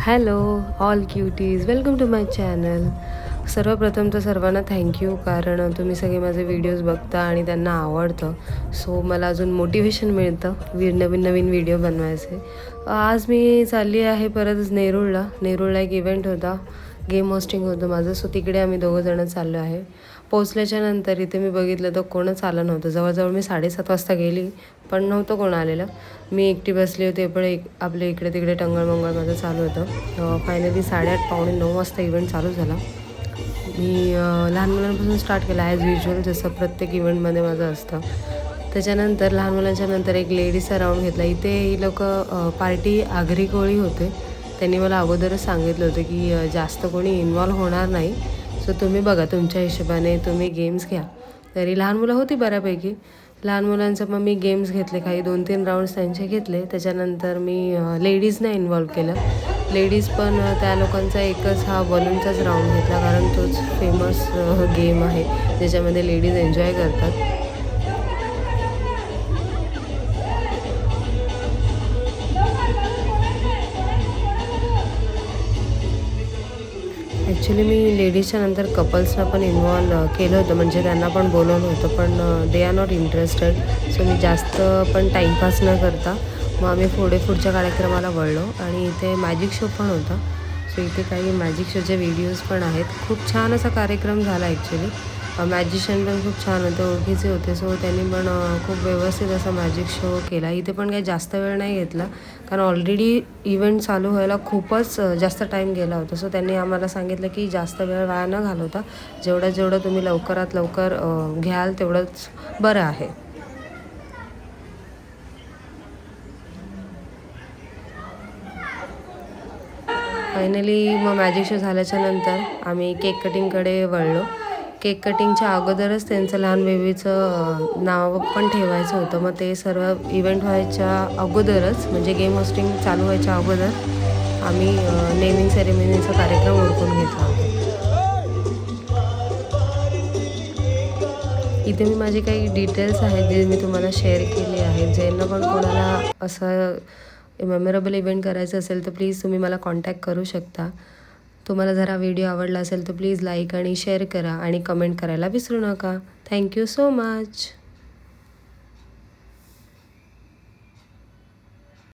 Hello all cuties, welcome to my channel. सर्वप्रथम तर सर्वांना थँक्यू, कारण तुम्ही सगळे माझे व्हिडिओज बघता आणि त्यांना आवडतं. सो मला अजून मोटिवेशन मिळतं नवीन नवीन व्हिडिओ बनवायचे. आज मी चालली आहे परत नेरूळला एक इव्हेंट होता, गेम होस्टिंग होतं माझं. सो तिकडे आम्ही दोघंजणं चाललो आहे. पोचल्याच्या नंतर इथे मी बघितलं तर कोणच आलं नव्हतं. जवळजवळ मी 7:30 वाजता गेली, पण नव्हतं कोण आलेलं. मी एकटी बसली होते, पण आपल्या इकडे तिकडे टंगळमंगळ माझं चालू होतं. फायनली 8:30 पावणे 9 वाजता इव्हेंट चालू झाला. मी लहान मुलांपासून स्टार्ट केला ॲज युजल, जसं प्रत्येक इव्हेंटमध्ये माझं असतं. त्याच्यानंतर लहान मुलांच्या नंतर एक लेडीजचा राऊंड घेतला. इथे ही लोकं पार्टी आगरी कोळी होते. त्यांनी मला अगोदरच सांगितलं होतं की जास्त कोणी इन्व्हॉल्व होणार नाही, सो तुम्ही बघा तुमच्या हिशोबाने तुम्ही गेम्स घ्या. तरी लहान मुलं होती बऱ्यापैकी. लहान मुलांचं मग मी गेम्स घेतले, काही 2-3 राऊंड्स त्यांचे घेतले. त्याच्यानंतर मी लेडीजना इन्व्हॉल्व केलं. लेडीज पण त्या लोकांचा एकच हा बलूनचाच राऊंड घेतला, कारण तोच फेमस गेम आहे ज्याच्यामध्ये लेडीज एन्जॉय करतात. ॲक्च्युली मी लेडीजच्या नंतर कपल्सना पण इन्व्हॉल्व केलं होतं, म्हणजे त्यांना पण बोलवलं होतं, पण they are not interested. So मी जास्त पण टाईमपास न करता मग आम्ही पुढच्या कार्यक्रमाला वळलो. आणि इथे मॅजिक शो पण होता. सो इथे काही मॅजिक शोचे व्हिडिओज पण आहेत. खूप छान असा कार्यक्रम झाला ॲक्च्युली. मॅजिशियन पण खूप छान होते, ओळखीचे होते. सो त्यांनी पण खूप व्यवस्थित असा मॅजिक शो केला. इथे पण काही जास्त वेळ नाही घेतला, कारण ऑलरेडी इव्हेंट चालू व्हायला खूपच जास्त टाईम गेला होता. सो त्यांनी आम्हाला सांगितलं की जास्त वेळ वाया न घालवता जेवढं तुम्ही लवकरात लवकर घ्याल तेवढंच बरं आहे. फायनली मग मॅजिक शो झाल्याच्या नंतर आम्ही केक कटिंगकडे वळलो. केक कटिंगच्या अगोदरच त्यांचं लहान बेबीचं नाव पण ठेवायचं होतं. मग ते सर्व इव्हेंट व्हायच्या अगोदरच, म्हणजे गेम होस्टिंग चालू व्हायच्या अगोदर आम्ही नेमिंग सेरेमनीचा कार्यक्रम उरकून घेतला होता. इथे मी माझे काही डिटेल्स आहेत जे मी तुम्हाला शेअर केले आहेत. ज्यांना पण कोणाला असं मेमोरेबल इव्हेंट करायचं असेल तर प्लीज तुम्ही मला कॉन्टॅक्ट करू शकता. तुम्हाला जर हा व्हिडिओ आवडला असेल तर प्लीज लाईक आणि शेअर करा आणि कमेंट करायला विसरू नका. Thank you so much.